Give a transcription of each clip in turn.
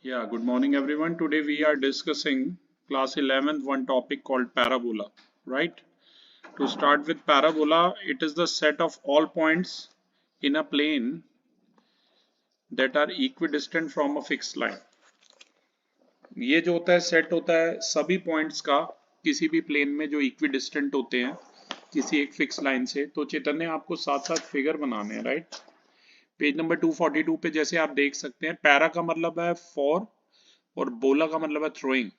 Yeah, good morning everyone. Today we are discussing class 11th one topic called parabola, right? To start with parabola, it is the set of all points in a plane that are equidistant from a fixed line. ये जो होता है set होता है सभी points का किसी भी प्लेन में जो इक्विडिस्टेंट होते हैं किसी एक फिक्स लाइन से। तो चैतन्य आपको साथ साथ फिगर बनाने हैं, राइट? पेज नंबर 242 पे जैसे आप देख सकते हैं, पैरा का मतलब है फॉर और बोला का मतलब है थ्रोइंग।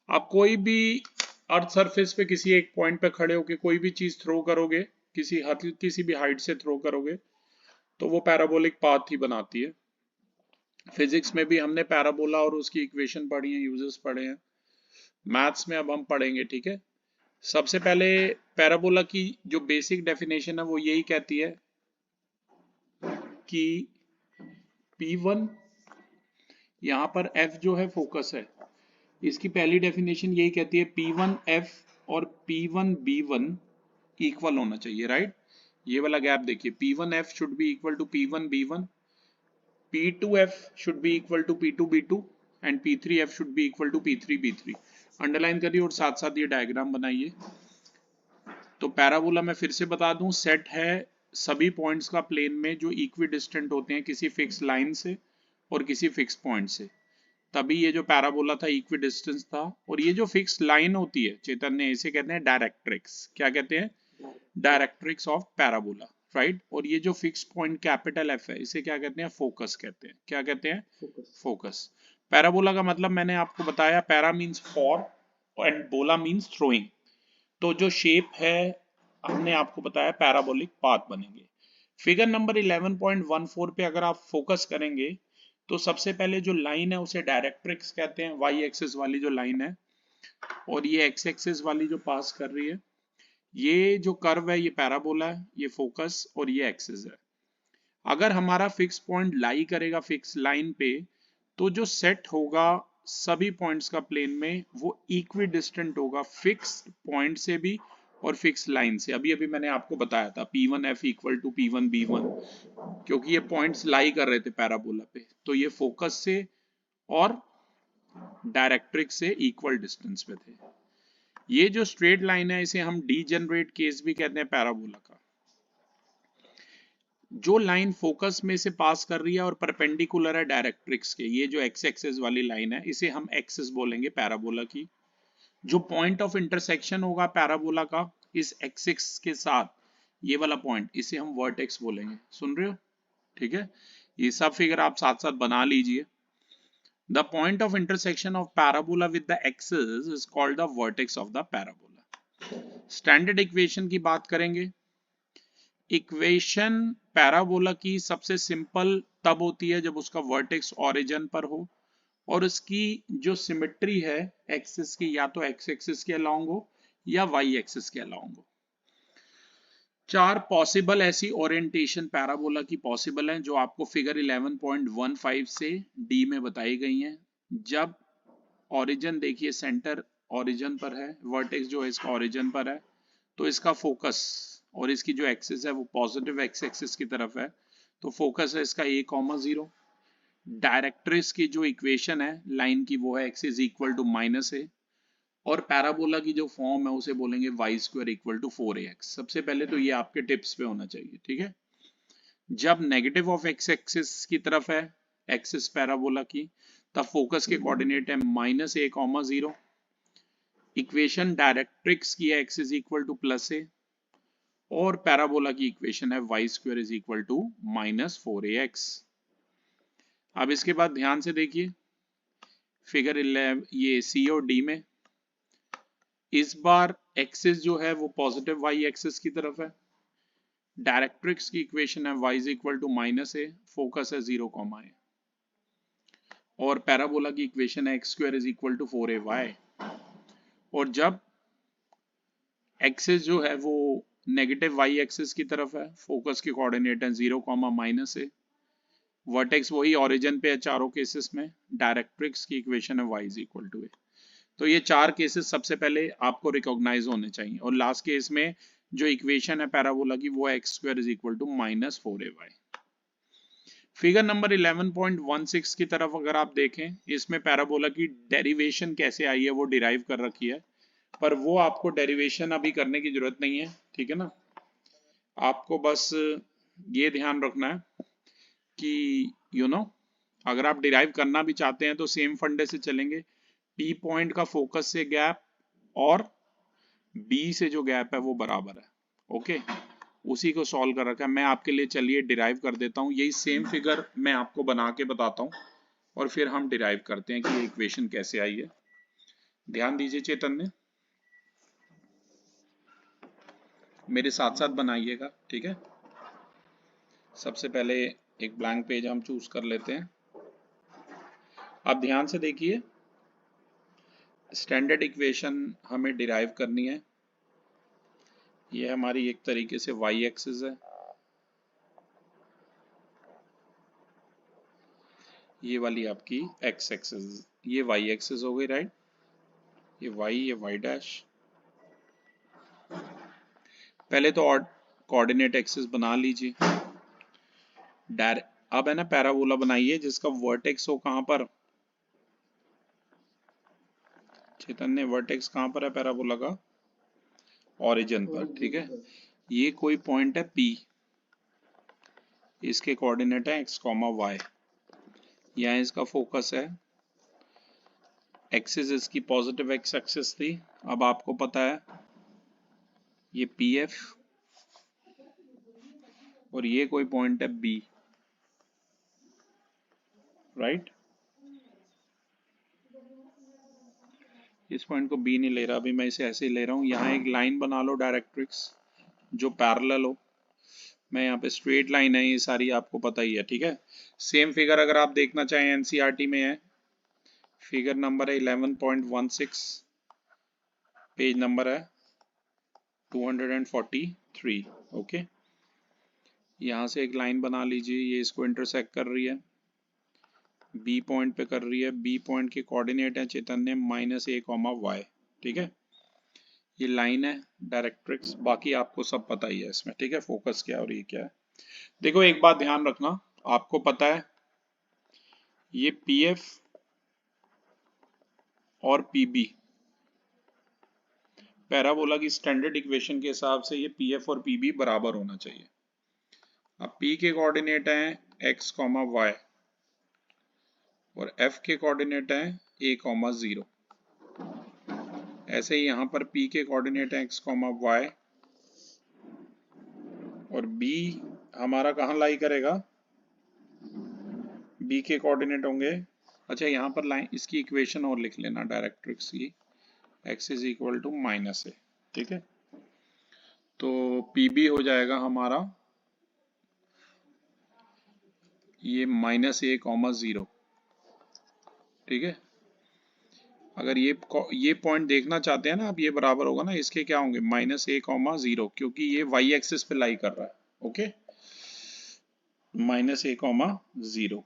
आप कोई भी अर्थ सरफेस पे किसी एक पॉइंट पे खड़े होके कोई भी चीज थ्रो करोगे, किसी भी हाइट से थ्रो करोगे तो वो पैराबोलिक पाथ ही बनाती है। फिजिक्स में भी हमने पैराबोला और उसकी इक्वेशन पढ़ी है, यूजेस पढ़े हैं। मैथ्स में अब हम पढ़ेंगे, ठीक है। सबसे पहले पैराबोला की जो बेसिक डेफिनेशन है वो यही कहती है कि P1, यहाँ पर F जो है फोकस है। इसकी पहली डेफिनेशन यही कहती है P1F और P1B1 इक्वल होना चाहिए, राइट? ये वाला गैप देखिए, P1F should be equal to P1B1, P2F should be equal to P2B2 and P3F should be equal to P3B3। Underline करिए और साथ साथ ये डायग्राम बनाइए। तो पैराबोला मैं फिर से बता दूं, सेट है सभी पॉइंट्स का प्लेन में जो इक्विडिस्टेंट होते हैं किसी फिक्स लाइन से और किसी फिक्स पॉइंट से। तभी ये जो पैराबोला था इक्विडिस्टेंस था। और ये जो फिक्स लाइन होती है चैतन्य, इसे कहते हैं डायरेक्ट्रिक्स। क्या कहते हैं? Directrix of parabola, right? और ये जो फिक्स पॉइंट कैपिटल एफ है इसे क्या कहते हैं? फोकस कहते हैं। क्या कहते हैं? फोकस। पैराबोला का मतलब मैंने आपको बताया, पैरा मीन्स फॉर एंड बोला मीन्स थ्रोइंग। तो जो शेप है हमने आपको बताया पैराबोलिक पाथ बनेंगे। फिगर नंबर 11.14 पे अगर आप फोकस करेंगे तो सबसे पहले जो लाइन है उसे डायरेक्ट्रिक्स कहते हैं, वाई एक्सिस वाली जो लाइन है, और ये एक्स एक्सिस वाली जो पास कर रही है, ये जो कर्व है ये पैराबोला है, ये फोकस और ये एक्सिस है। अगर हमारा फिक्स पॉइंट लाई करेगा फिक्स लाइन पे तो जो सेट होगा सभी पॉइंट्स का प्लेन में वो इक्वी डिस्टेंट होगा फिक्स पॉइंट से भी और फिक्स लाइन से। अभी अभी मैंने आपको बताया था P1F इक्वल टू P1B1, क्योंकि ये पॉइंट्स लाई कर रहे थे पैराबोला पे, तो ये फोकस से और डायरेक्ट्रिक्स से इक्वल डिस्टेंस पे थे। ये जो स्ट्रेट लाइन है इसे हम डीजेनरेट केस भी कहते हैं पैराबोला का। जो लाइन फोकस में से पास कर रही है और परपेंडिकुलर है डायरेक्ट्रिक्स के, ये जो एक्स एक्सिस वाली लाइन है इसे हम एक्सिस बोलेंगे पैराबोला की। जो पॉइंट ऑफ इंटरसेक्शन होगा पैराबोला का इस एक्सिस के साथ, ये वाला पॉइंट, इसे हम वर्टेक्स बोलेंगे। सुन रहे हो? ठीक है, ये सब फिगर आप साथ साथ बना लीजिए। The point of intersection of parabola with the axis is called the vertex of the parabola. Standard equation की बात करेंगे। इक्वेशन पैराबोला की सबसे सिंपल तब होती है जब उसका वर्टेक्स ओरिजिन पर हो और उसकी जो सिमेट्री है एक्सिस की, या तो एक्स एक्सिस के अलोंग हो या वाई एक्सिस के अलोंग हो। चार पॉसिबल ऐसी ओरिएंटेशन पैराबोला की पॉसिबल हैं जो आपको फिगर 11.15 से डी में बताई गई हैं। जब ओरिजिन देखिए सेंटर ओरिजिन पर है, वर्टेक्स जो है इसका ओरिजिन पर है, तो इसका फोकस और इसकी जो एक्सिस है वो पॉजिटिव एक्स एक्सिस की तरफ है, तो फोकस है इसका A,0। डायरेक्ट्रिक्स की जो इक्वेशन है लाइन की वो है x is equal to -a, और पैराबोला की जो फॉर्म है उसे बोलेंगे y² इक्वल टू 4ax। सबसे पहले तो ये आपके टिप्स पे होना चाहिए, ठीक है। जब नेगेटिव ऑफ एक्स एक्सिस की तरफ है एक्सिस पैराबोला की, तब फोकस के कोऑर्डिनेट है -a,0। इक्वेशन डायरेक्ट्रिक्स की है x is equal to +a, और पैराबोला की इक्वेशन है y² is equal to -4ax। अब इसके बाद ध्यान से देखिए फिगर 11, ये सी और डी में इस बार एक्सिस जो है वो पॉजिटिव वाई एक्सिस की तरफ है। डायरेक्ट्रिक्स की इक्वेशन है y is equal to -a, focus है 0,a, और पैराबोला की इक्वेशन है x² is equal to 4ay। और जब एक्सिस जो है वो नेगेटिव वाई एक्सिस की तरफ है, फोकस के कोऑर्डिनेट है 0,-a, वर्टेक्स वही ओरिजिन पे है चारों केसेस में, डायरेक्ट्रिक्स की इक्वेशन है y is equal to a। तो ये चार केसेस सबसे पहले आपको रिकॉग्नाइज होने चाहिए, और लास्ट केस में जो इक्वेशन है पैराबोला की वो x² is equal to -4ay। Figure number 11.16 की तरफ अगर आप देखें, इसमें पैराबोला की डेरिवेशन कैसे आई है वो डिराइव कर रखी है, पर वो आपको डेरिवेशन अभी करने की जरूरत नहीं है, ठीक है ना। आपको बस ये ध्यान रखना है कि अगर आप डिराइव करना भी चाहते हैं तो सेम फंडे से चलेंगे। पी पॉइंट का फोकस से गैप और बी से जो गैप है वो बराबर है, ओके। उसी को सॉल्व कर रखा है। मैं आपके लिए चलिए डिराइव कर देता हूँ, यही सेम फिगर मैं आपको बना के बताता हूँ और फिर हम डिराइव करते हैं कि ये इक्वेशन कैसे आई है। ध्यान दीजिए चैतन्य, मेरे साथ साथ बनाइएगा, ठीक है। सबसे पहले एक ब्लैंक पेज हम चूज कर लेते हैं। आप ध्यान से देखिए, स्टैंडर्ड इक्वेशन हमें डिराइव करनी है। ये हमारी एक तरीके से वाई एक्सिस है, ये वाली आपकी एक्स एक्सिस, ये वाई एक्सिस हो गई, राइट। ये वाई डैश। पहले तो कोऑर्डिनेट एक्सिस बना लीजिए। अब है ना पैराबोला बनाइए जिसका वर्टेक्स हो कहां पर, चैतन्य वर्टेक्स कहां पर है पैराबोला का, ओरिजिन पर, ठीक है। ये कोई पॉइंट है P, इसके कोऑर्डिनेट है x, y। यहाँ इसका फोकस है, एक्सिस इसकी पॉजिटिव एक्स एक्सिस थी। अब आपको पता है ये PF और ये कोई पॉइंट है B, राइट। इस पॉइंट को B नहीं ले रहा, अभी मैं इसे ऐसे ही ले रहा हूँ। यहाँ एक लाइन बना लो डायरेक्ट्रिक्स जो पैरेलल हो। मैं यहाँ पे स्ट्रेट लाइन है, ये सारी आपको पता ही है, ठीक है। सेम फिगर अगर आप देखना चाहें NCERT में है, फिगर नंबर है 11.16, पेज नंबर है 243, ओके। यहाँ से एक लाइन बना लीजिए, ये इसको इंटरसेक्ट कर रही है, बी पॉइंट पे कर रही है। बी पॉइंट के कोऑर्डिनेट है चैतन्य -a, ठीक है। ये लाइन है डायरेक्ट्रिक्स, बाकी आपको सब पता ही है इसमें, ठीक है। फोकस क्या और ये क्या है। देखो एक बात ध्यान रखना, आपको पता है ये PF और PB पैराबोला की स्टैंडर्ड इक्वेशन के हिसाब से ये PF और PB बराबर होना चाहिए। अब P के कोऑर्डिनेट हैं x, y और F के कोऑर्डिनेट हैं a, 0। ऐसे ही यहाँ पर P के कोऑर्डिनेट हैं x, y और B हमारा कहाँ लाई करेगा, B के कोऑर्डिनेट होंगे। अच्छा यहाँ पर लाइन इसकी इक्वेशन और लिख लेना डायरेक्ट्रिक्स की, x is equal to -a, ठीक है। तो PB हो जाएगा हमारा ये -a, 0, ठीक है। अगर ये पॉइंट देखना चाहते हैं ना आप, ये बराबर होगा ना इसके क्या होंगे, -a, 0, क्योंकि ये y एक्सिस पे लाई कर रहा है, ओके। -a, 0।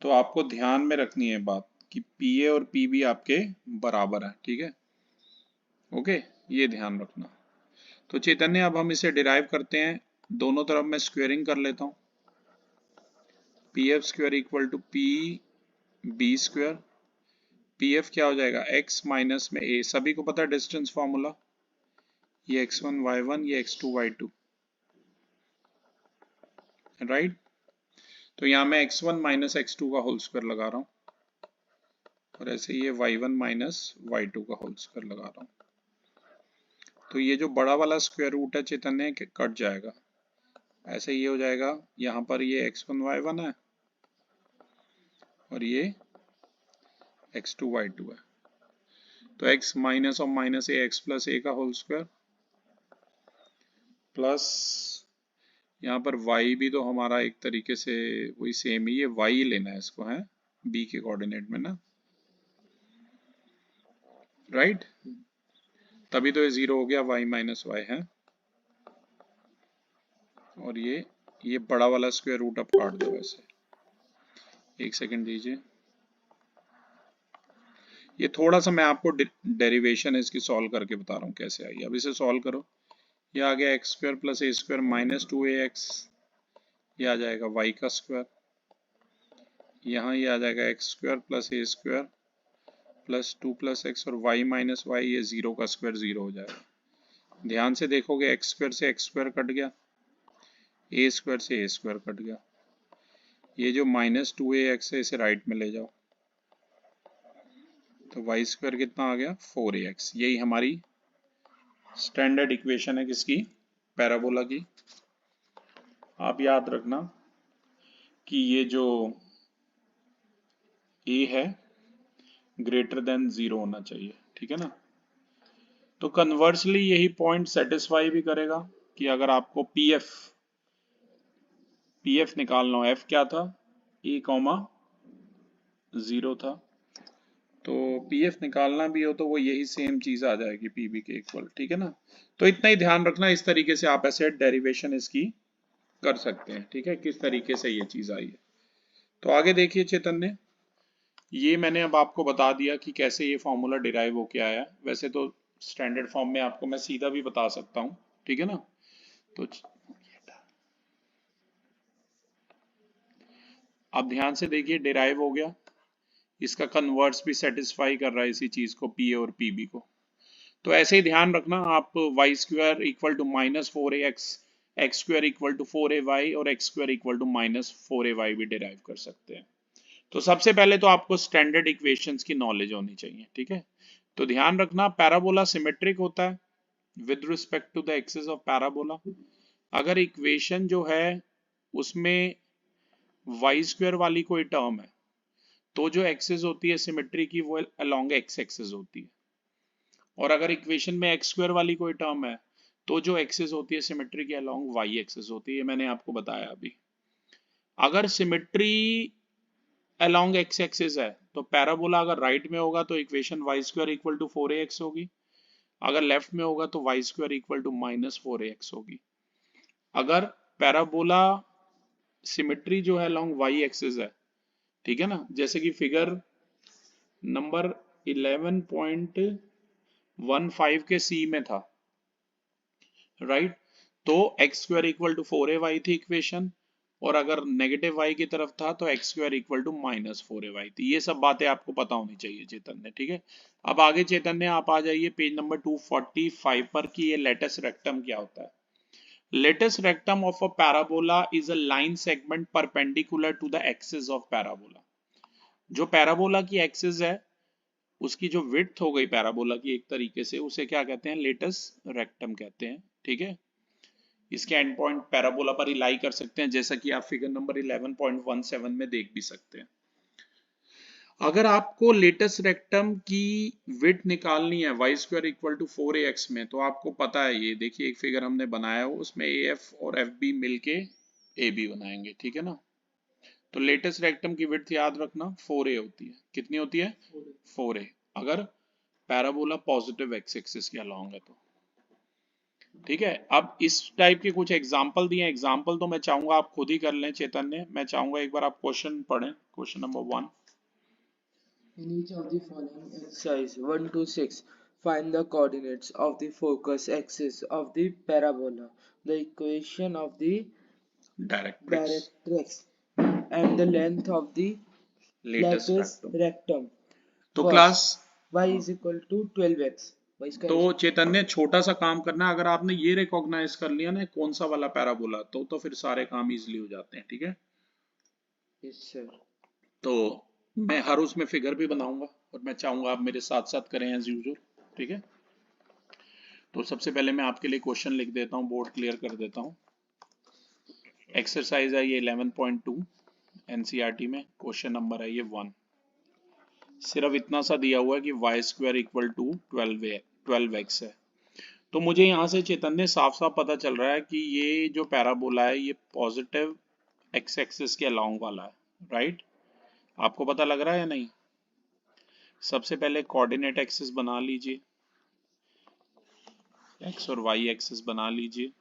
तो आपको ध्यान में रखनी है बात कि PA और PB आपके बराबर है, ठीक है, ओके। ये ध्यान रखना। तो चैतन्य अब हम इसे डिराइव करते हैं, दोनों तरफ मैं स्क्वेयरिंग कर लेता हूँ। PF square equal to PB square. PF क्या हो जाएगा, x माइनस में a, सभी को पता है डिस्टेंस फॉर्मूला, ये x1 y1, ये x2 y2, राइट। तो यहाँ मैं x1 माइनस x2 का होल स्क्वायर लगा रहा हूँ और ऐसे ये y1 माइनस y2 का होल स्क्वायर लगा रहा हूँ। तो ये जो बड़ा वाला स्क्वायर रूट है चैतन्य कट जाएगा, ऐसे ये हो जाएगा। यहाँ पर ये x1 y1 है और ये x2 y2 है, तो x माइनस और minus a, x plus a का होल स्क्वायर प्लस यहाँ पर y भी तो हमारा एक तरीके से वही सेम ही, ये y लेना है इसको, है b के कोऑर्डिनेट में ना, राइट। तभी तो ये 0 हो गया, y माइनस y है। और ये बड़ा वाला स्क्वायर रूट अब काट दो वैसे, एक सेकंड दीजिए। ये थोड़ा सा मैं आपको डेरिवेशन है इसकी सॉल्व करके बता रहा हूँ कैसे आई। अब इसे सॉल्व करो, ये आ गया x square plus a square -2ax, ये आ जाएगा y का स्क्वायर, यहाँ ये आ जाएगा एक्स स्क्वायर प्लस ए स्क्वायर प्लस 2 + x और y माइनस वाई, ये 0 का स्क्वायर 0 हो जाएगा। ध्यान से देखोगे एक्स स्क्वायर से एक्स स्क्वायर कट गया, ए स्क्वायर से ए स्क्वायर कट गया, ये जो -2ax है इसे राइट में ले जाओ, तो वाई स्क्वायर कितना आ गया 4ax। यही हमारी स्टैंडर्ड इक्वेशन है किसकी, पैराबोला की। आप याद रखना कि ये जो a है ग्रेटर देन 0 होना चाहिए, ठीक है ना। तो कन्वर्सली यही पॉइंट सेटिस्फाई भी करेगा कि अगर आपको पीएफ निकालना हो, एफ क्या था, a,0 था, तो पीएफ निकालना भी हो तो वो यही सेम चीज आ जाएगी पीबी के इक्वल, ठीक है ना। तो इतना ही ध्यान रखना, इस तरीके से आप ऐसे डेरिवेशन इसकी कर सकते हैं, ठीक है, किस तरीके से ये चीज आई है। तो आगे देखिए चैतन्य, ये मैंने अब आपको बता दिया कि कैसे ये फॉर्मूला डिराइव होके आया। वैसे तो स्टैंडर्ड फॉर्म में आपको मैं सीधा भी बता सकता हूँ, ठीक है ना। तो अब ध्यान से देखिए, डिराइव हो गया, इसका कन्वर्ट्स भी सेटिस्फाई कर रहा है इसी चीज को, पी और पीबी को। तो ऐसे ही ध्यान रखना आप, y square equal to -4ax, x square equal to 4ay और x square equal to -4ay भी डिराइव कर सकते हैं। तो सबसे पहले तो आपको स्टैंडर्ड इक्वेशंस की नॉलेज होनी चाहिए, ठीक है। तो ध्यान रखना पैराबोला सिमेट्रिक होता है with respect to the axis of parabola. अगर इक्वेशन जो है उसमें वाई स्क्वायर वाली कोई टर्म है तो जो एक्सिस होती है सिमेट्री की वो अलोंग एक्स एक्सिस होती है, और अगर इक्वेशन में एक्स स्क्वायर वाली कोई टर्म है तो जो एक्सिस होती है सिमेट्री की अलोंग वाई एक्सिस होती है, मैंने आपको बताया अभी। अगर सिमेट्री अलोंग एक्स एक्सिस है तो पैराबोला अगर राइट में होगा तो equation y square equal to 4ax होगी, अगर लेफ्ट में होगा तो Y square equal to -4ax होगी। अगर पैराबोला सिमेट्री जो है अलोंग वाई एक्सिस है, ठीक है ना, जैसे कि फिगर नंबर 11.15 के सी में था, राइट। तो x square equal to 4ay थी इक्वेशन, और अगर नेगेटिव y की तरफ था तो x square equal to -4ay थी। ये सब बातें आपको पता होनी चाहिए चैतन्य, ठीक है। अब आगे चैतन्य आप आ जाइए पेज नंबर 245 पर कि ये लेटस रेक्टम क्या होता है। Latus rectum of a parabola is a line segment perpendicular to the axis of parabola. जो पैराबोला की एक्सिस है उसकी जो विड्थ हो गई पैराबोला की एक तरीके से, उसे क्या कहते हैं, लेटस रेक्टम कहते हैं, ठीक है। इसके एंड पॉइंट पैराबोला पर ही लाई कर सकते हैं, जैसा कि आप फिगर नंबर 11.17 में देख भी सकते हैं। अगर आपको लेटस रेक्टम की विड्थ निकालनी है Y square equal to 4ax में, तो आपको पता है, ये देखिए एक फिगर हमने बनाया हो, उसमें AF और FB मिलके AB बनाएंगे, ठीक है ना। तो लेटेस्ट रेक्टम की विड्थ याद रखना 4a होती है। कितनी होती है, 4a, अगर पैराबोला पॉजिटिव एक्स एक्सिस के अलोंग है तो, ठीक है। अब इस टाइप के कुछ एग्जांपल दिए, एग्जांपल तो मैं चाहूंगा आप खुद ही कर लें चैतन्य, मैं चाहूंगा एक बार आप क्वेश्चन पढ़ें, question number 1। In each of the following exercise 1 to 6, find the coordinates of the focus axis of the parabola, the equation of the directrix, directrix, and the length of the latest lattice rectum. rectum. तो class, First, y is equal to 12x. y इसका तो चैतन्य छोटा सा काम करना है, अगर आपने ये रिकॉग्नाइज कर लिया ना कौन सा वाला पैराबोला, तो फिर सारे काम इजीली हो जाते हैं, ठीक है। yes sir. तो मैं हर उसमें फिगर भी बनाऊंगा और मैं चाहूंगा आप मेरे साथ साथ करें एज यूजुअल, ठीक है। तो सबसे पहले मैं आपके लिए क्वेश्चन लिख देता हूँ, बोर्ड क्लियर कर देता हूँ। एक्सरसाइज है ये 11.2 एनसीईआरटी में, क्वेश्चन नंबर है ये 1। सिर्फ इतना सा दिया हुआ है कि Y square equal to 12x है। तो मुझे यहाँ से चैतन्य साफ साफ पता चल रहा है कि ये जो पैराबोला है ये पॉजिटिव एक्स एक्सिस के अलोंग वाला है, राइट। आपको पता लग रहा है या नहीं। सबसे पहले कोऑर्डिनेट एक्सिस बना लीजिए, एक्स और वाई एक्सिस बना लीजिए,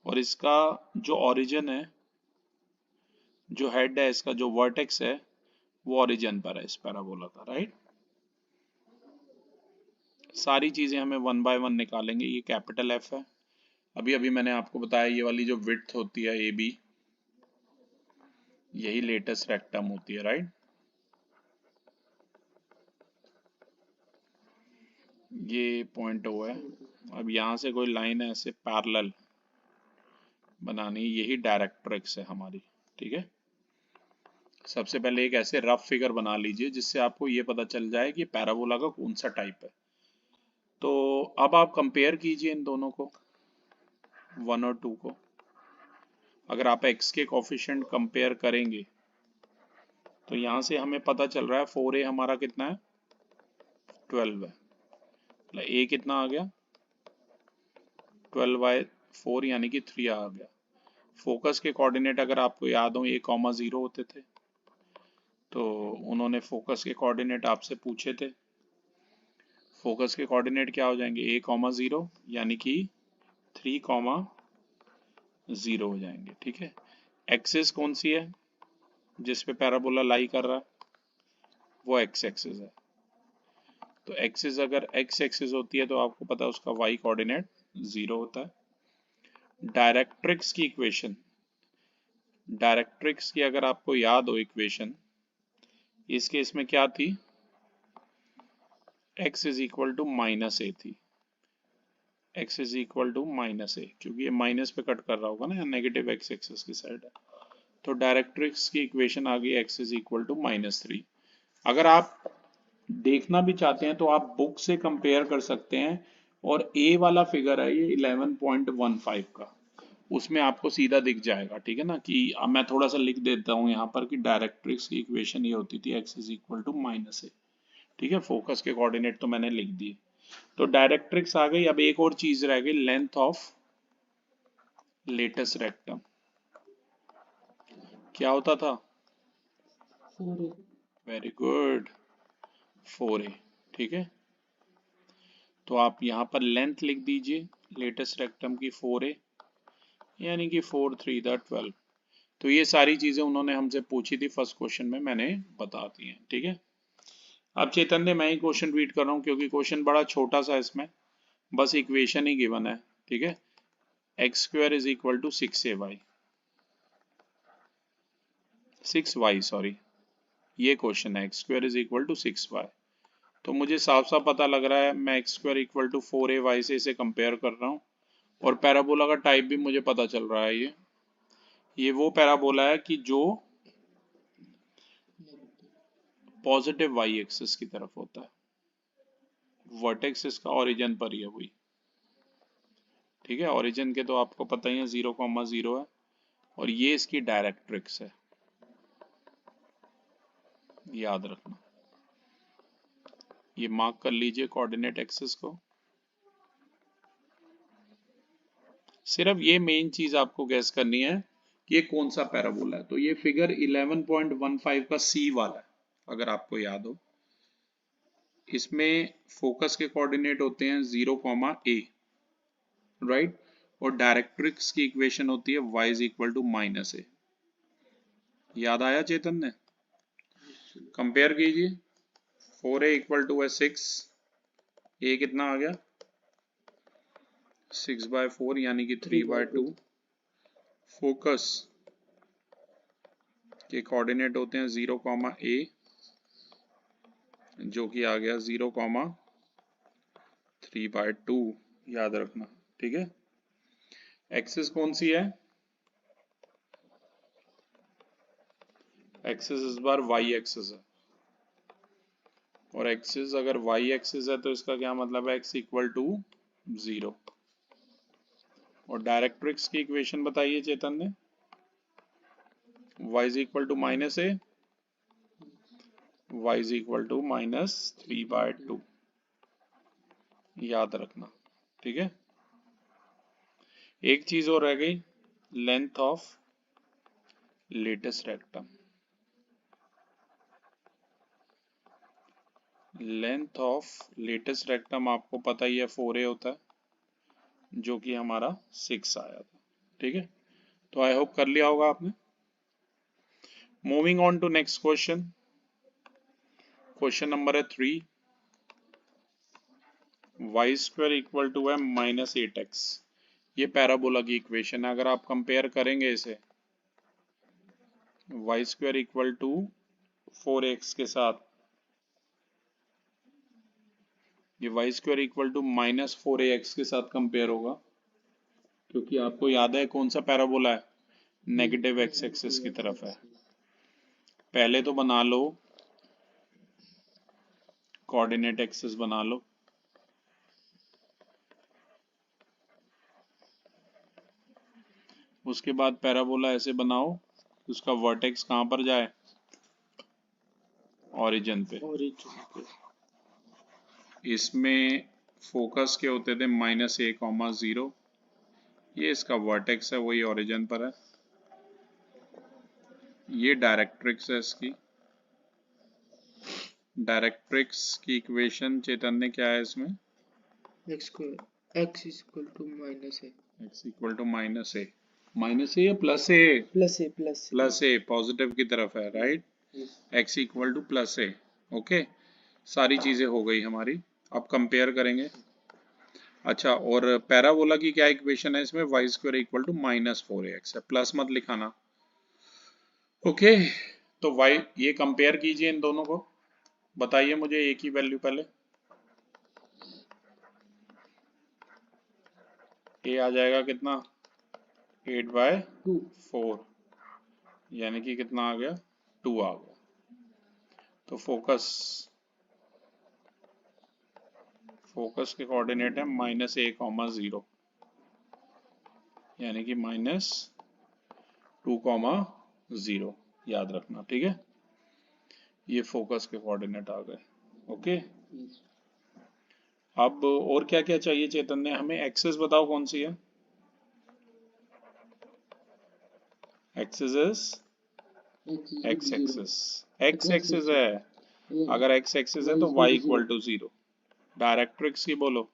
और इसका जो ओरिजिन है, जो हेड है, इसका जो वर्टेक्स है वो ओरिजिन पर है इस पैराबोला का, राइट। सारी चीजें हमें 1 बाय 1 निकालेंगे। ये कैपिटल एफ है, अभी अभी मैंने आपको बताया ये वाली जो विड्थ होती है ए बी, यही लेटेस्ट रेक्टम होती है, राइट। ये पॉइंट ओ है। अब यहाँ से कोई लाइन ऐसे पैरेलल बनानी, यही डायरेक्ट्रिक्स है हमारी, ठीक है। सबसे पहले एक ऐसे रफ फिगर बना लीजिए जिससे आपको ये पता चल जाए कि पैराबोला का कौन सा टाइप है। तो अब आप कंपेयर कीजिए इन दोनों को, 1 और 2 को। अगर आप x के कोफिशिएंट कंपेयर करेंगे तो यहाँ से हमें पता चल रहा है 4a हमारा कितना है, 12 है। मतलब a कितना आ गया, 12/4 यानी कि 3 आ गया। फोकस के कोऑर्डिनेट अगर आपको याद हो a,0 होते थे, तो उन्होंने फोकस के कोऑर्डिनेट आपसे पूछे थे। फोकस के कोऑर्डिनेट क्या हो जाएंगे, a,0 यानी कि 3,0 हो जाएंगे, ठीक है। एक्सिस कौन सी है जिस पे पैराबोला लाई कर रहा है, वो एक्स एक्सिस है। तो एक्सिस अगर एक्स एक्सिस होती है तो आपको पता है उसका वाई कोऑर्डिनेट 0 होता है। डायरेक्ट्रिक्स की इक्वेशन, डायरेक्ट्रिक्स की अगर आपको याद हो इक्वेशन, इस केस में क्या थी, x is equal to -a थी। x is equal to -a, क्योंकि ये माइनस पे कट कर रहा होगा ना, नेगेटिव एक्स एक्सिस की साइड है। तो डायरेक्ट्रिक्स की इक्वेशन आ गई x इज इक्वल टू -3। अगर आप देखना भी चाहते हैं तो आप बुक से कंपेयर कर सकते हैं, और ए वाला फिगर है ये 11.15 का, उसमें आपको सीधा दिख जाएगा, ठीक है ना। कि अब मैं थोड़ा सा लिख देता हूँ यहाँ पर कि डायरेक्ट्रिक्स की इक्वेशन ये होती थी x is equal to -a, ठीक है। फोकस के कोऑर्डिनेट तो मैंने लिख दिए। तो डायरेक्ट्रिक्स आ गई। अब एक और चीज रह गई, लेंथ ऑफ लेटेस्ट रेक्टम। क्या होता था, 4a। वेरी गुड, 4a, ठीक है। तो आप यहाँ पर लेंथ लिख दीजिए लेटेस्ट रेक्टम की 4a, यानी कि 4 3 12। तो ये सारी चीजें उन्होंने हमसे पूछी थी फर्स्ट क्वेश्चन में, मैंने बता दी हैं, ठीक है। अब चैतन्य मैं ही क्वेश्चन रीड कर रहा हूँ क्योंकि क्वेश्चन बड़ा छोटा सा, इसमें बस इक्वेशन ही गिवन है, ठीक है। x² is equal to 6ay, 6y sorry, ये क्वेश्चन है। x² is equal to 6y। तो मुझे साफ साफ पता लग रहा है, मैं x² इक्वल टू 4ay से इसे कंपेयर कर रहा हूँ, और पैराबोला का टाइप भी मुझे पता चल रहा है। ये वो पैराबोला है कि जो पॉजिटिव वाई एक्सिस की तरफ होता है, वर्टेक्स इसका ओरिजिन पर ही है वही, ठीक है। ओरिजिन के तो आपको पता ही है 0,0 है, और ये इसकी डायरेक्ट्रिक्स है, याद रखना। ये मार्क कर लीजिए कोऑर्डिनेट एक्सिस को। सिर्फ ये मेन चीज आपको गैस करनी है कि ये कौन सा पैराबोला है। तो ये फिगर 11.15 का सी वाला है, अगर आपको याद हो। इसमें फोकस के कोऑर्डिनेट होते हैं 0,a, राइट। और डायरेक्ट्रिक्स की इक्वेशन होती है y is equal to -a। याद आया चेतन ने, कंपेयर कीजिए। 4a इक्वल टू है 6, a कितना आ गया 6/4 यानी कि 3/2। फोकस के कोऑर्डिनेट होते हैं 0,a, जो कि आ गया 0,3/2, याद रखना, ठीक है। एक्सिस कौन सी है, एक्सिस इस बार वाई एक्सिस है, और एक्सिस अगर वाई एक्सिस है तो इसका क्या मतलब है, x इक्वल टू 0। और डायरेक्ट्रिक्स की इक्वेशन बताइए चेतन ने, y is equal to -a, y is equal to -3/2, याद रखना, ठीक है। एक चीज और रह गई, length of latest rectum. Length of latest rectum आपको पता ही है 4a होता है, जो कि हमारा 6 आया था, ठीक है। तो आई होप कर लिया होगा आपने। Moving on to next question, question number है 3। y² इक्वल टू है -8x। ये पैराबोला की इक्वेशन है। अगर आप कंपेयर करेंगे इसे Y square equal to 4x के साथ, ये Y square equal to -4ax के साथ कंपेयर होगा, क्योंकि आपको याद है कौन सा पैराबोला है, नेगेटिव एक्स एक्सिस की तरफ है। पहले तो बना लो कोऑर्डिनेट एक्सिस, बना लो। उसके बाद पैराबोला ऐसे बनाओ, उसका वर्टेक्स कहाँ पर जाए, ओरिजिन पे। इसमें फोकस के होते थे -a, 0, ये इसका वर्टेक्स है, वही ओरिजिन पर है। ये डायरेक्ट्रिक्स है इसकी। डायरेक्ट्रिक्स की इक्वेशन चैतन्य क्या है इसमें, x square x equal to -a, x equal to -a या प्लस ए पॉजिटिव की तरफ है, right. x equal to +a, okay. सारी चीजें हो गई हमारी, अब कंपेयर करेंगे। अच्छा, और पैराबोला की क्या इक्वेशन है इसमें, Y square equal to -4ax है, प्लस मत लिखाना, ओके। तो y, ये कंपेयर कीजिए इन दोनों को, बताइए मुझे एक ही वैल्यू पहले। a आ जाएगा कितना, 8/4, यानी कि कितना आ गया, 2 आ गया। तो फोकस के कोऑर्डिनेट है -a, 0, यानी कि -2, 0, याद रखना, ठीक है। ये फोकस के कोऑर्डिनेट आ गए, ओके। अब और क्या क्या चाहिए चेतन ने, हमें एक्सिस बताओ कौन सी है, axis is x axis, x axis है, अगर एक्स एक्सिस है तो y इक्वल टू 0। डायरेक्ट्रिक्स की बोलो,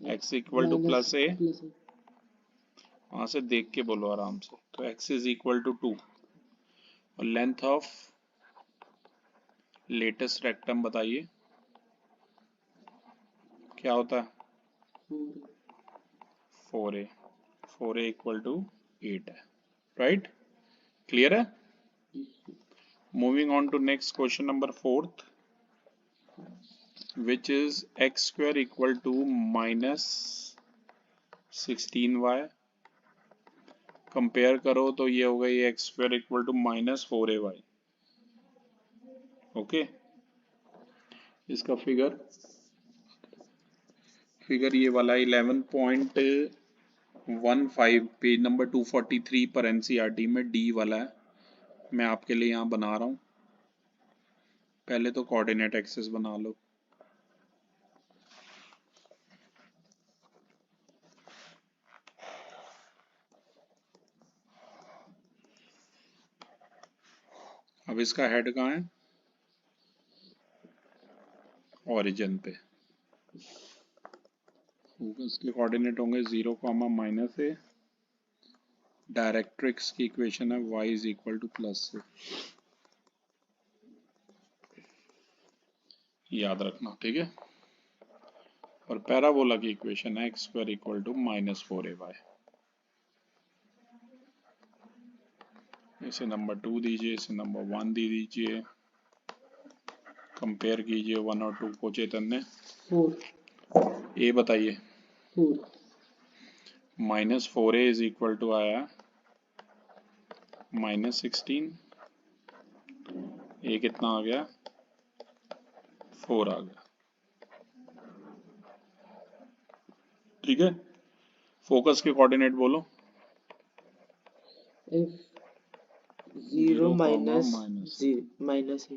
x इक्वल टू +a, वहां से देख के बोलो आराम से। तो x इज इक्वल टू 2, और लेंथ ऑफ लेटेस्ट रेक्टम बताइए क्या होता है, 4a, 4a इक्वल टू 8 है, राइट। क्लियर है। Moving on to next question number 4th, which is x square equal to -16y। Compare करो तो ये हो गई x square equal to -4ay, okay. इसका फिगर ये वाला 11.15 पेज नंबर 243 पर एनसीईआरटी में डी वाला है, मैं आपके लिए यहाँ बना रहा हूँ। पहले तो कोऑर्डिनेट एक्सिस बना लो, अब इसका हेड कहाँ है, ओरिजिन पे। फोकस के कोऑर्डिनेट होंगे 0, -a। डायरेक्ट्रिक्स की इक्वेशन है y is equal to +a, याद रखना, ठीक है। और पैराबोला की इक्वेशन है x square equal to -4ay। इसे नंबर 2 दीजिए, इसे नंबर 1 दे दीजिए, कंपेयर कीजिए 1 और 2 को चेतन ने। 4, ए बताइए, 4, -4a इज इक्वल टू आया -16, ए कितना आ गया, 4 आ गया, ठीक है। फोकस के कोऑर्डिनेट बोलो, f 0 minus minus a,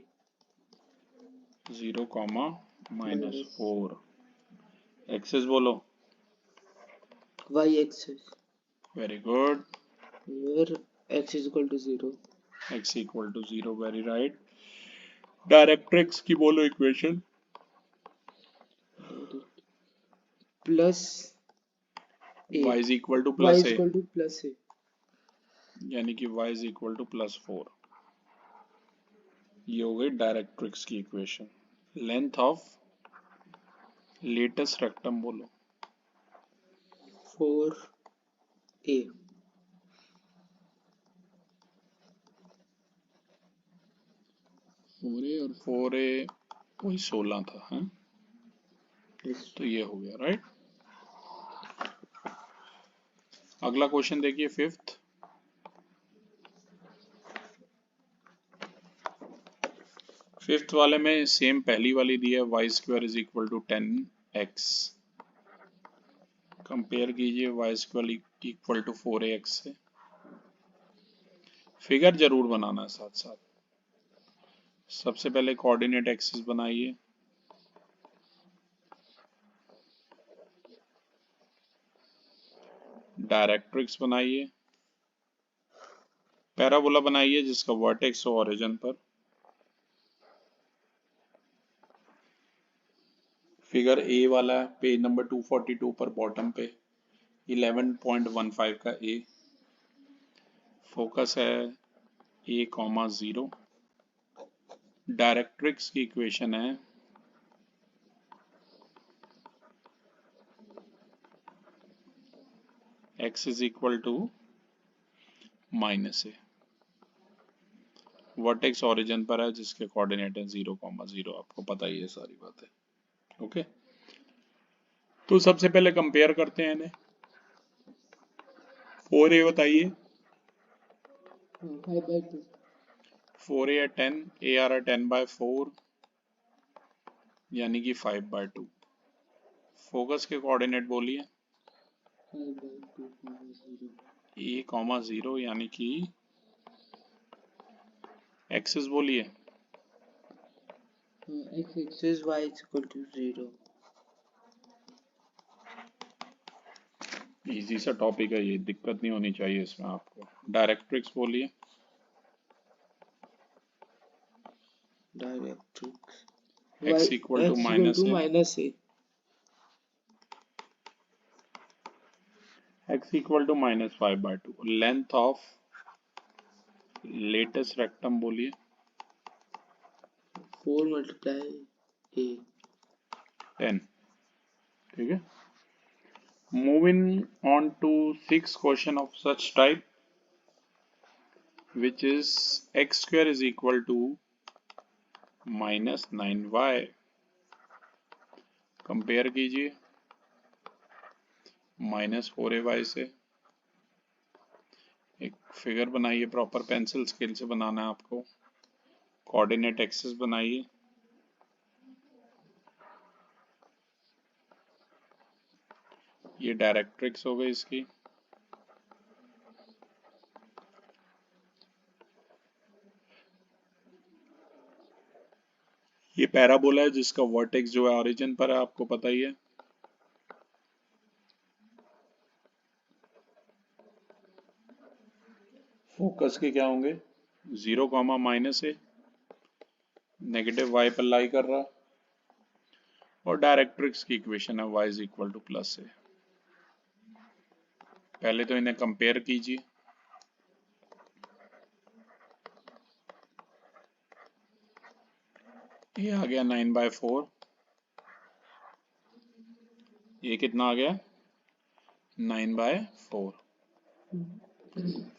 0, -4। Axis बोलो, y axis, very good, where x is equal to 0, x equal to 0, very right. Directrix की बोलो equation, plus a, y is equal to y plus is a, equal to plus a, यानी कि y is equal to +4। ये हो गई directrix की equation. Length of latest rectum बोलो, 4a, 4a और 4a वही 16 था, हाँ तो ये हो गया राइट। अगला क्वेश्चन देखिए फिफ्थ। फिफ्थ वाले में सेम पहली वाली दी है, Y square is equal to 10x। Compare कीजिए Y square equal to 4ax से। फिगर जरूर बनाना है साथ साथ। सबसे पहले कोऑर्डिनेट एक्सिस बनाइए, डायरेक्ट्रिक्स बनाइए, पैराबोला बनाइए जिसका वर्टेक्स हो ओरिजिन पर। फिगर ए वाला है पेज नंबर 242 पर बॉटम पे 11.15 का ए। फोकस है a,0। डायरेक्ट्रिक्स की इक्वेशन है x is equal to minus a. Vertex origin पर है जिसके कोऑर्डिनेट है 0,0। आपको पता ही है सारी बातें, ओके। तो सबसे पहले कंपेयर करते हैं इन्हें। 4a बताइए। 5/2। 4a है 10, a आ रहा है 10/4 यानी कि 5/2। फोकस के कोऑर्डिनेट बोलिए। 5/2, 0 यानी कि एक्सिस बोलिए। x axis y is equal to 0। Easy सा टॉपिक है ये, दिक्कत नहीं होनी चाहिए इसमें आपको। डायरेक्ट्रिक्स बोलिए। Directrix x equal to minus a. a। x equal to -5/2। Length of latest rectum बोलिए। 4 multiply a। 10, ठीक है। Moving on to sixth question of such type, which is x square is equal to -9y। Compare कीजिए -4ay से। एक figure बनाइए, proper pencil scale से बनाना है आपको। कोऑर्डिनेट एक्सिस बनाइए। ये डायरेक्ट्रिक्स हो गई इसकी। ये पैराबोला है जिसका वर्टेक्स जो है ओरिजिन पर है, आपको पता ही है। फोकस के क्या होंगे 0, -a, नेगेटिव y पर लाई कर रहा। और डायरेक्ट्रिक्स की इक्वेशन है y is equal to +a। पहले तो इन्हें कंपेयर कीजिए। ये आ गया 9/4। ये कितना आ गया 9/4।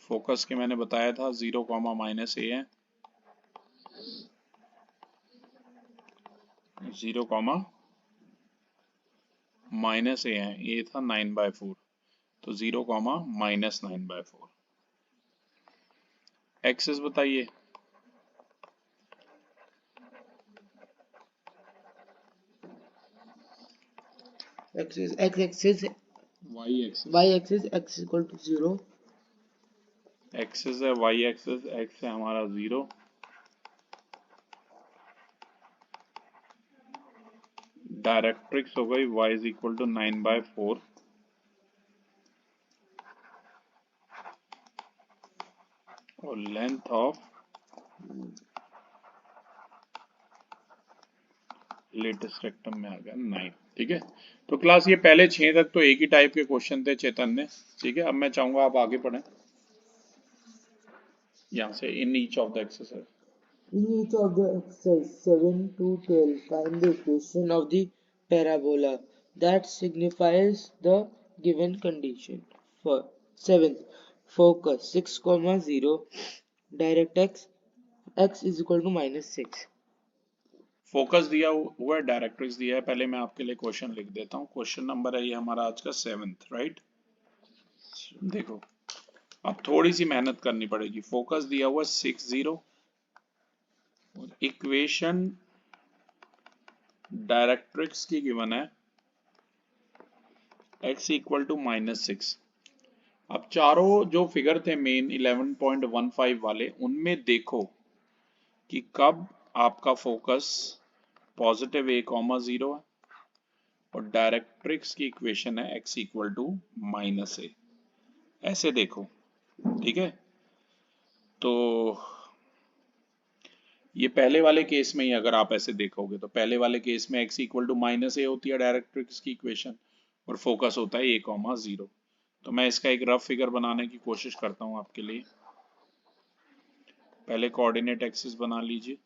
फोकस के मैंने बताया था 0, -a है। 0, -a है। ये था 9/4 तो 0, -9/4। एक्सिस बताइए। x axis y x is equal to 0। Axis है y एक्सिस, x है हमारा 0। डायरेक्ट्रिक्स हो गई y इज इक्वल टू 9/4। और लेंथ ऑफ लेटेस्ट रेक्टम में आ गया 9, ठीक है। तो क्लास ये पहले 6 तक तो एक ही टाइप के क्वेश्चन थे चेतन ने, ठीक है। अब मैं चाहूंगा आप आगे पढ़ें यहाँ से। In each of the exercise In each of the exercise 7 to 12, find the equation of the parabola that signifies the given condition. For 7th, focus 6, 0, direct x is equal to -6. Focus दिया हुआ है, directrix दिया है। पहले मैं आपके लिए question लिख देता हूँ। क्वेश्चन नंबर है ये हमारा आज का 7th, राइट। देखो अब थोड़ी सी मेहनत करनी पड़ेगी। फोकस दिया हुआ 60, इक्वेशन डायरेक्ट्रिक्स की गिवन है x इक्वल टू -6। अब चारों जो फिगर थे मेन 11.15 वाले, उनमें देखो कि कब आपका फोकस पॉजिटिव a,0 है और डायरेक्ट्रिक्स की इक्वेशन है x इक्वल टू -a। ऐसे देखो, ठीक है। तो ये पहले वाले केस में ही अगर आप ऐसे देखोगे तो पहले वाले केस में x इक्वल टू -a होती है डायरेक्ट्रिक्स की इक्वेशन, और फोकस होता है a,0। तो मैं इसका एक रफ फिगर बनाने की कोशिश करता हूं आपके लिए। पहले कोऑर्डिनेट एक्सिस बना लीजिए।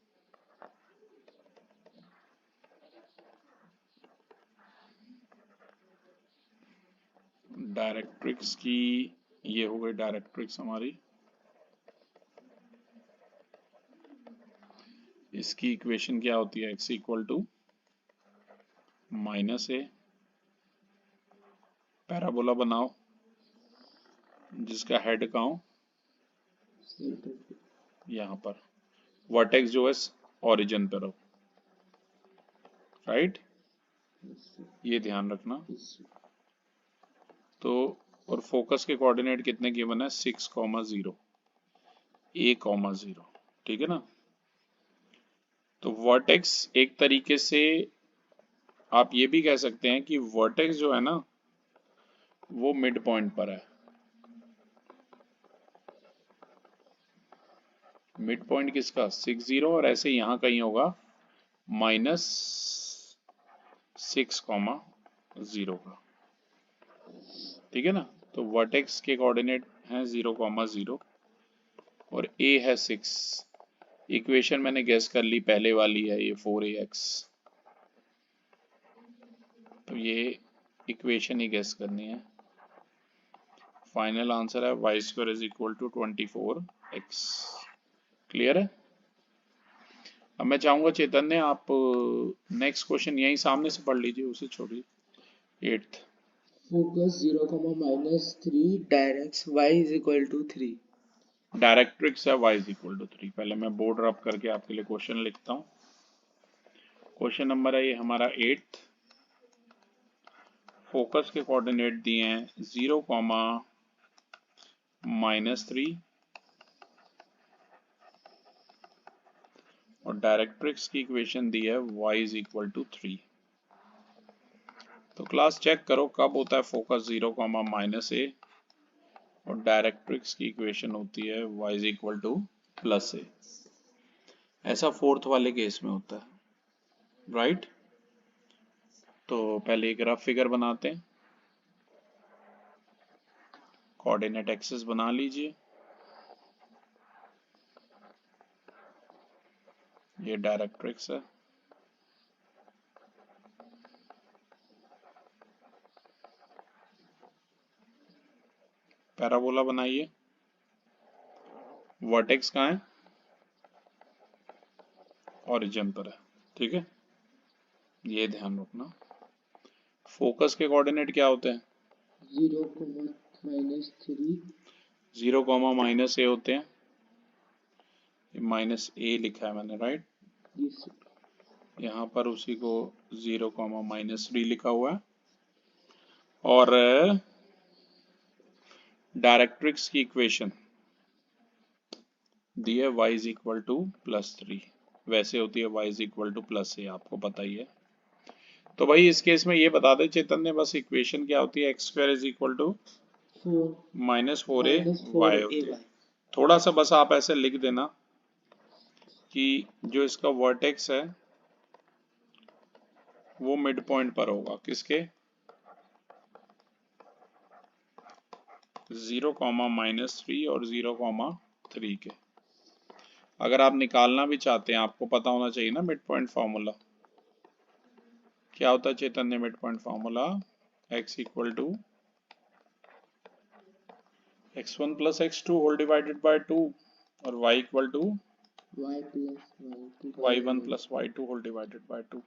डायरेक्ट्रिक्स की ये हो गई डायरेक्ट्रिक्स हमारी, इसकी इक्वेशन क्या होती है x equal to -a। Parabola बनाओ जिसका हेड कहाँ हो, यहाँ पर, वर्टेक्स जो है ओरिजिन पर हो, राइट। ये ध्यान रखना। तो और फोकस के कोऑर्डिनेट कितने गिवन है, 6,0, a,0, ठीक है ना। तो वर्टेक्स एक तरीके से आप ये भी कह सकते हैं कि वर्टेक्स जो है ना वो मिड पॉइंट पर है। मिड पॉइंट किसका, 60, और ऐसे यहाँ कहीं होगा -6,0 का, ठीक है ना। तो वर्टेक्स के कोऑर्डिनेट हैं 0,0 और a है 6। इक्वेशन मैंने गेस कर ली, पहले वाली है ये 4ax। तो ये इक्वेशन ही गेस करनी है। फाइनल आंसर है y² is equal to 24x। Clear है। अब मैं चाहूंगा चैतन्य आप नेक्स्ट क्वेश्चन यहीं सामने से पढ़ लीजिए, उसे छोड़िए। 8th, Focus 0, -3 directs y is equal to 3. Directrix है y इज इक्वल टू 3। पहले मैं बोर्ड रब करके आपके लिए क्वेश्चन लिखता हूँ। क्वेश्चन नंबर है ये हमारा 8th। फोकस के कोऑर्डिनेट दिए हैं 0, -3 और डायरेक्ट्रिक्स की इक्वेशन दी है y इज इक्वल टू 3। तो क्लास चेक करो कब होता है फोकस 0, -a और डायरेक्ट्रिक्स की इक्वेशन होती है y is equal to +a। ऐसा 4th वाले केस में होता है, राइट। तो पहले एक रफ फिगर बनाते हैं। कोऑर्डिनेट एक्सिस बना लीजिए। ये डायरेक्ट्रिक्स है, पैराबोला बनाइए। वर्टेक्स कहाँ है, ओरिजिन पर है, ठीक है। ये ध्यान रखना। फोकस के कोऑर्डिनेट क्या होते हैं, 0, -3 0, -a होते हैं। -a लिखा है मैंने, राइट। yes. यहाँ पर उसी को 0, -3 लिखा हुआ है। और डायरेक्ट्रिक्स की इक्वेशन दी है y इज इक्वल टू +3। वैसे होती है y is equal to +a, आपको पता ही है। तो भाई इस केस में ये बता दे चेतन, बस इक्वेशन क्या होती है, x² is equal to 4 -4ay होती है। थोड़ा सा बस आप ऐसे लिख देना कि जो इसका वर्टेक्स है वो मिड पॉइंट पर होगा, किसके, 0, -3 और 0,3 के। अगर आप निकालना भी चाहते हैं, आपको पता होना चाहिए ना मिड पॉइंट फार्मूला क्या होता है Chaitanya. Mid point formula x equal to x1 + x2 whole divided by 2 और y equal to y plus y2 y1 plus y2 whole divided by 2।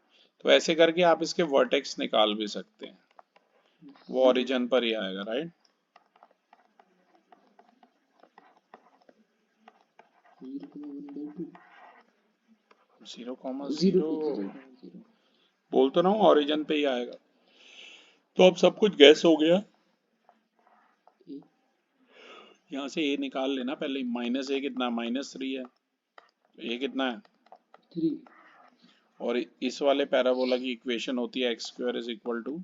तो ऐसे करके आप इसके वर्टेक्स निकाल भी सकते हैं, वो ओरिजिन पर ही आएगा, राइट। 0,0 बोल तो रहा हूँ, ओरिजिन पे ही आएगा। तो अब सब कुछ गैस हो गया। यहाँ से ए निकाल लेना पहले। माइनस ए कितना, -3 है, ए कितना है 3, और इस वाले पैराबोला की इक्वेशन होती है x² is equal to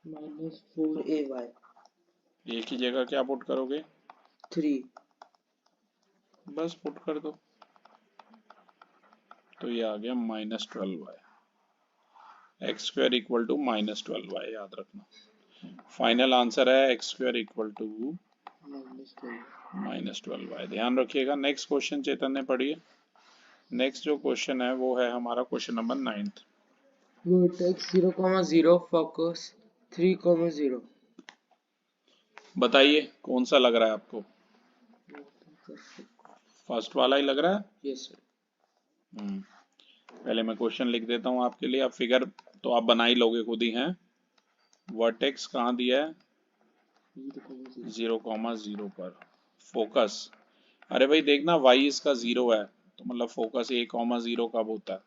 -4ay, ए की जगह क्या पुट करोगे, 3, बस पुट कर दो, तो ये आ गया -12y। x² equal to -12y, याद रखना। फाइनल आंसर है x² इक्वल टू -12y। ध्यान रखिएगा। नेक्स्ट क्वेश्चन चेतन ने पढ़िए। नेक्स्ट जो क्वेश्चन है वो है हमारा question number 9th। vertex 0,0 focus 3,0। बताइए कौन सा लग रहा है आपको, फर्स्ट वाला ही लग रहा है। Yes sir. पहले मैं क्वेश्चन लिख देता हूँ आपके लिए, आप फिगर तो आप बना ही लोगे खुद ही हैं। वर्टेक्स कहाँ दिया है, 0,0 पर। फोकस, अरे भाई देखना y इसका 0 है, तो मतलब फोकस a,0 कब होता है,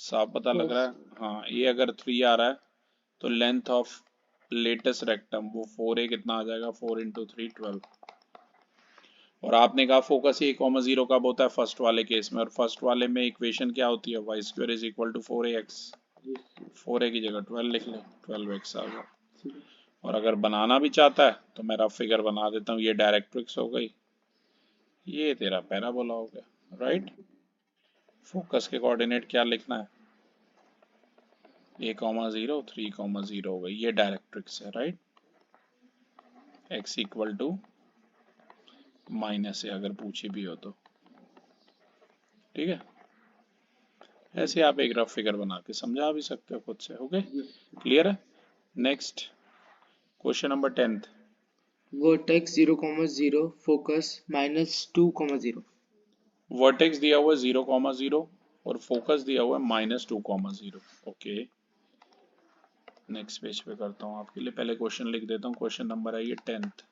साफ पता लग रहा है। हाँ, ये अगर 3 आ रहा है तो लेंथ ऑफ लेटेस्ट रेक्टम वो 4a कितना आ जाएगा, 4 इंटू 3 12। और आपने कहा फोकस a,0 कब होता है, फर्स्ट वाले केस में, और फर्स्ट वाले में इक्वेशन क्या होती है, y² is equal to 4ax। 4a की जगह 12 लिख ले, 12x आ गया। और अगर बनाना भी चाहता है तो मैं रफ फिगर बना देता हूँ, ये डायरेक्ट्रिक्स हो गई, ये तेरा पैराबोला हो गया, राइट। फोकस के कोऑर्डिनेट क्या लिखना है, a,0 3,0 हो गई, ये डायरेक्ट्रिक्स है, right. x equal to -a अगर पूछी भी हो तो, ठीक है। ऐसे आप एक रफ फिगर बना के समझा भी सकते हो खुद से, ओके, क्लियर है। Next question number 10th। vertex 0,0 focus -2,0। Vertex दिया हुआ है 0,0 और फोकस दिया हुआ है -2,0। ओके, नेक्स्ट पेज पे करता हूँ आपके लिए, पहले क्वेश्चन लिख देता हूँ। क्वेश्चन नंबर है ये 10th।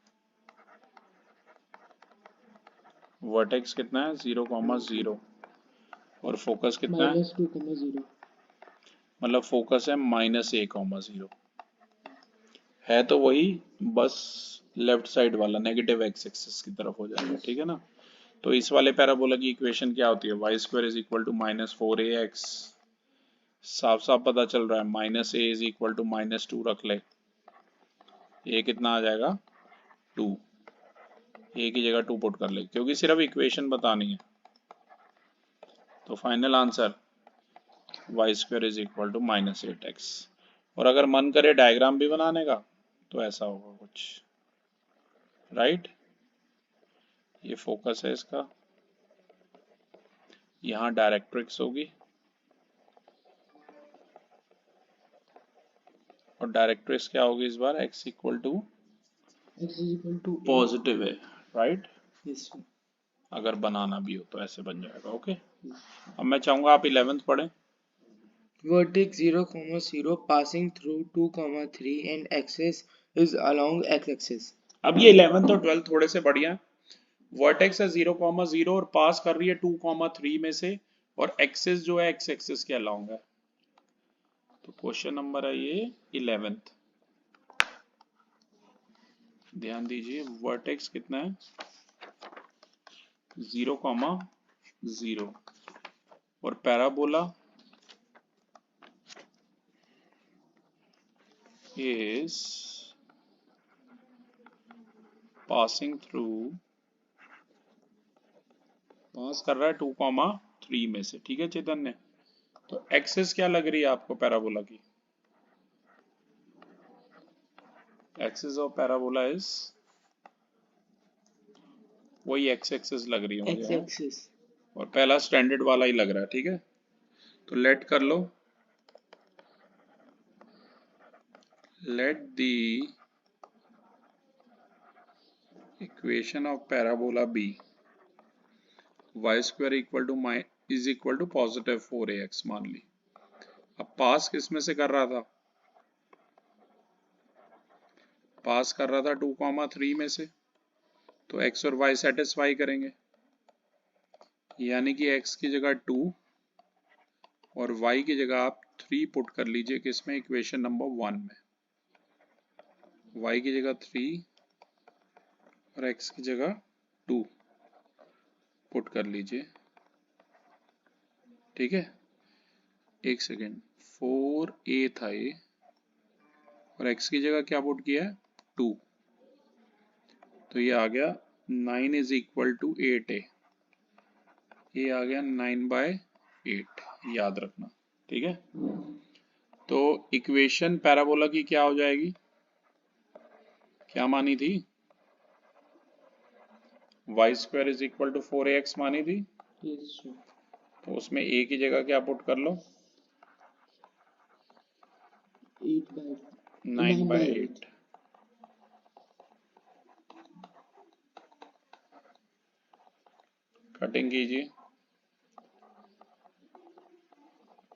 वर्टेक्स कितना है 0,0 और फोकस कितना है, -2,0 मतलब फोकस है -a,0 है तो वही, बस लेफ्ट साइड वाला नेगेटिव एक्स एक्सिस की तरफ हो जाएगा, ठीक है ना। तो इस वाले पैराबोला की इक्वेशन क्या होती है, y² is equal to -4ax। साफ साफ पता चल रहा है, -a इज इक्वल टू -2 रख ले, ये कितना आ जाएगा 2, a की जगह 2 पुट कर ले, क्योंकि सिर्फ इक्वेशन बतानी है। तो final answer y² is equal to -8x। और अगर मन करे डायग्राम भी बनाने का तो ऐसा होगा कुछ, राइट। ये फोकस है इसका, यहाँ डायरेक्ट्रिक्स होगी, और डायरेक्ट्रिक्स क्या होगी इस बार, x इक्वल टू पॉजिटिव है, राइट। अगर बनाना भी हो तो ऐसे बन जाएगा, ओके। अब मैं चाहूंगा आप 11th पढ़ें। vertex 0,0 passing through 2,3 and axis is along x-axis। अब ये 11th और 12th थोड़े से बढ़िया हैं। वर्टेक्स है 0,0 और पास कर रही है 2,3 में से, और एक्सिस जो है एक्स एक्सिस के अलोंग है। तो क्वेश्चन नंबर है ये 11th, ध्यान दीजिए। वर्टेक्स कितना है 0,0 और पैराबोला is passing through, पास कर रहा है 2,3 में से, ठीक है चैतन्य। तो एक्सिस क्या लग रही है आपको पैराबोला की, एक्सिस ऑफ पैराबोला इज वही एक्स एक्सिस लग रही है मुझे, x-axis और पहला स्टैंडर्ड वाला ही लग रहा है, ठीक है। तो लेट कर लो, let the equation of parabola be, y square is equal to positive 4ax मान ली। अब पास किस में से कर रहा था? पास कर रहा था 2,3 में से, तो x और y सेटिस्फाई करेंगे, यानी कि x की जगह 2 और y की जगह आप 3 पुट कर लीजिए किसमें, इक्वेशन नंबर 1 में। y की जगह 3 और x की जगह 2 पुट कर लीजिए, ठीक है। एक सेकेंड, 4a था ये, और x की जगह क्या पुट किया है, 2, तो ये आ गया 9 इज इक्वल टू 8a, ये आ गया 9/8, याद रखना, ठीक है। तो इक्वेशन पैराबोला की क्या हो जाएगी, क्या मानी थी, y square is equal to 4ax मानी थी। तो उसमें a की जगह क्या पुट कर लो, 9/8। कटिंग कीजिए,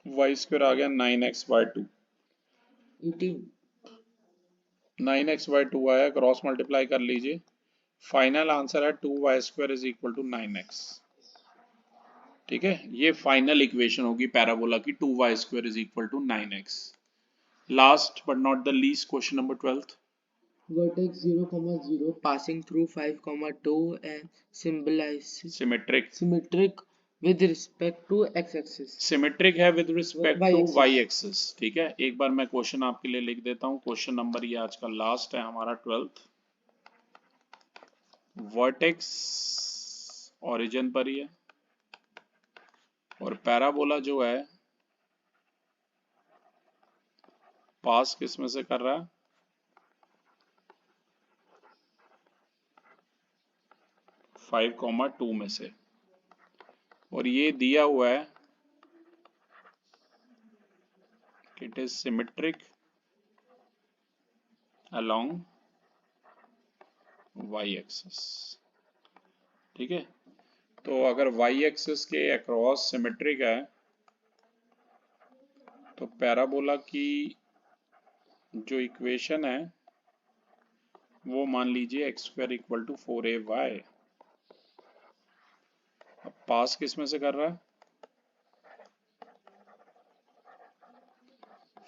वाई स्क्वायर आ गया 9x/2, 9x/2 आया, क्रॉस मल्टीप्लाई कर लीजिए, फाइनल आंसर है 2y² is equal to 9x, ठीक है। ये फाइनल इक्वेशन होगी पैराबोला की, 2y² is equal to 9x। Last but not the least, question number 12th। Vertex 0, 0 passing through 5, 2 and symbolizes symmetric with respect to x-axis. Symmetric है with respect to Y axis, ठीक है। एक बार मैं question आपके लिए लिख देता हूँ, क्वेश्चन नंबर ये आज का लास्ट है हमारा 12th। वर्टेक्स ओरिजिन पर ही है और पैराबोला जो है पास किस में से कर रहा है, 5,2 में से, और ये दिया हुआ है it is symmetric along y axis, ठीक है। तो अगर वाई एक्सिस के अक्रॉस सिमेट्रिक है तो पैराबोला की जो इक्वेशन है वो मान लीजिए x² इक्वल टू 4ay। अब पास किस में से कर रहा है,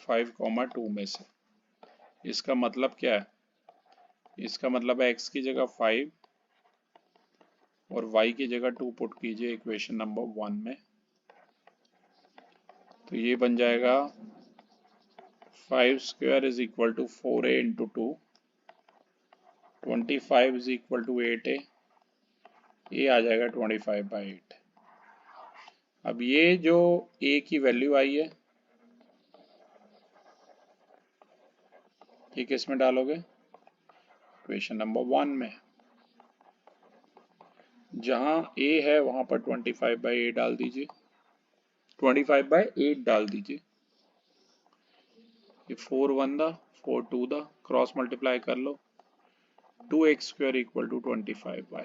5,2 में से। इसका मतलब क्या है, इसका मतलब है x की जगह 5 और y की जगह 2 पुट कीजिए इक्वेशन नंबर 1 में, तो ये बन जाएगा 5² is equal to 4a into 2, 25 is equal to 8a, ये आ जाएगा 25/8। अब ये जो a की वैल्यू आई है ये किस में डालोगे, इक्वेशन नंबर 1 में। जहां a है वहां पर 25/8 डाल दीजिए, 25/8 डाल दीजिए। ये 4 1 दा 4 2 दा क्रॉस मल्टीप्लाई कर लो, 2x² इक्वल टू 25y।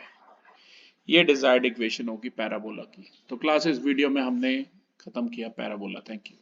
ये डिजायर्ड इक्वेशन होगी पैराबोला की। तो क्लास इस वीडियो में हमने खत्म किया पैराबोला। Thank you.